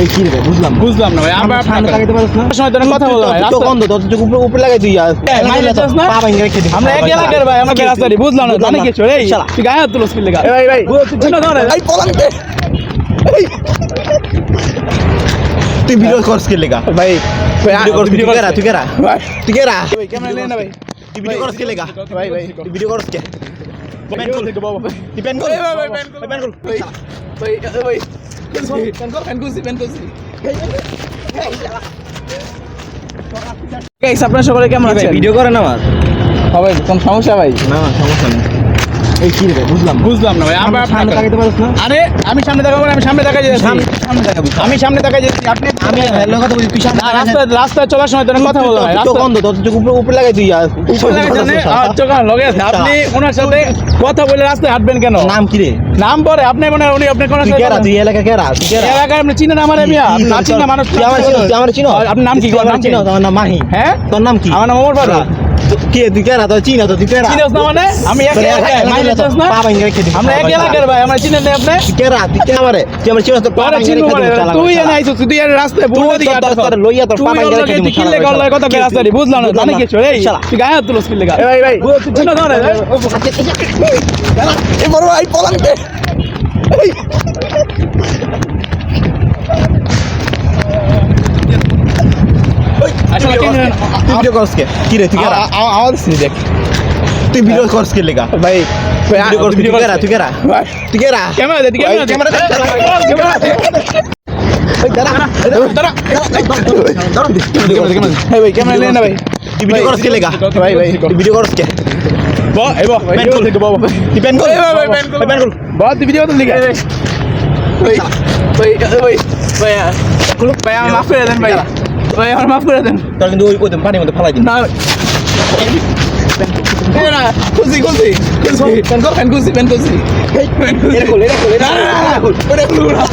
এই কি রে বুঝলাম না ভাই আমরা সামনে লাগাইতে পারছ না সময় ধরে কথা বলো ভাই তো বন্ধ তোর চোখ উপরে লাগাই তুই পা ভাঙে রেখে দিবি আমরা এক এলাকার ভাই আমরা বেরাসারি বুঝলাম না জানি কিছু এই তুই গায়ে হাত তুলস কিল লাগা ভাই তুই না ধরে এই পলান্তে তুই ভিডিও করছ কি লাগা ভাই ভিডিও করছ তুই কেরা তুই কেরা ভাই ক্যামেরা লে না ভাই তুই ভিডিও করছ কি লাগা ভাই তুই ভিডিও করছ কে পেন কল থেকে বাবা তুই পেন কর ভাই পেন কল ভাই পেন কল গাইস আপনারা সকলে কেমন আছেন ভিডিও করে না আমার ভাই কোন সমস্যা ভাই না সমস্যা নেই এই কি রে বুঝলাম না ভাই আমরা সামনে লাগাইতে পারছ না আরে আমি সামনে দেখাবো আমি সামনে দেখা যাচ্ছি সামনে লাগাবি আমি সামনে দেখা যাচ্ছি আপনি আমি হেলো কথা বলি তুই সামনে রাস্তায় চলার সময় তোর কথা বলো ভাই তো বন্ধ তোর চোখ উপরে লাগাই তুই আপনি ওনার সাথে কথা বলে রাস্তায় হাঁটবেন কেন নাম কি রে নাম পরে আপনি মনে উনি আপনি কোন তুই কেরা তুই এলাকা কেরা তুই কেরা এলাকায় আপনি চিনেন আমার মিয়া না চিনা মানুষ তুই আমার চিনো আপনার নাম কি নাম চিনো তোমার নাম মাহি হ্যাঁ তোর নাম কি আমার নাম ওমর ফারুক কে তুই কেরা তুই চিনো তো তুই কেরা চিনোস না মানে আমি এক এলাকায় মাইনে চিনোস না পা ভাঙে রেখে দিবি আমরা এক এলাকার ভাই আমরা চিনেন না আপনি তুই কেরা তুই কে আমারে তুই আমার চিনোস তো পা তোরা ভাঙে চিনবো রেখে মানে দিবি তুই এনে আইছিস তুই এর রাস্তায় ভুল দিকে তোর লইয়া তোর পা ভাঙে রেখে দিবি কিলে গল্লায় কথা কই রাস্তায় বুঝলাম না জানি কিছু এই তুই গায়ে হাত তুলস কিল লাগা ভাই তুই না ধরে এ বড় ভাই পলান্তে আসলে কি ভিডিও করছ কে কি রে তুই কেরা আওয়াজ শুনি দেখ তুই ভিডিও করছ কে লাগা ভাই ভিডিও করছ তুই কেরা তুই কেরা ক্যামেরা দে ক্যামেরা ভাই ক্যামেরা লে না ভাই তুই ভিডিও করছ কে লাগা ভাই ভিডিও করছ কে পেন কল থেকে বাবা তুই পেন কর পেন কর बहुत वीडियो तो लिखा है भाई हम माफ कर दें भाई हम माफ कर दें তোর কিন্তু ওই পানির মধ্যে ফেলাই দিন ना না খুশি পেন খুশি এটা খোল না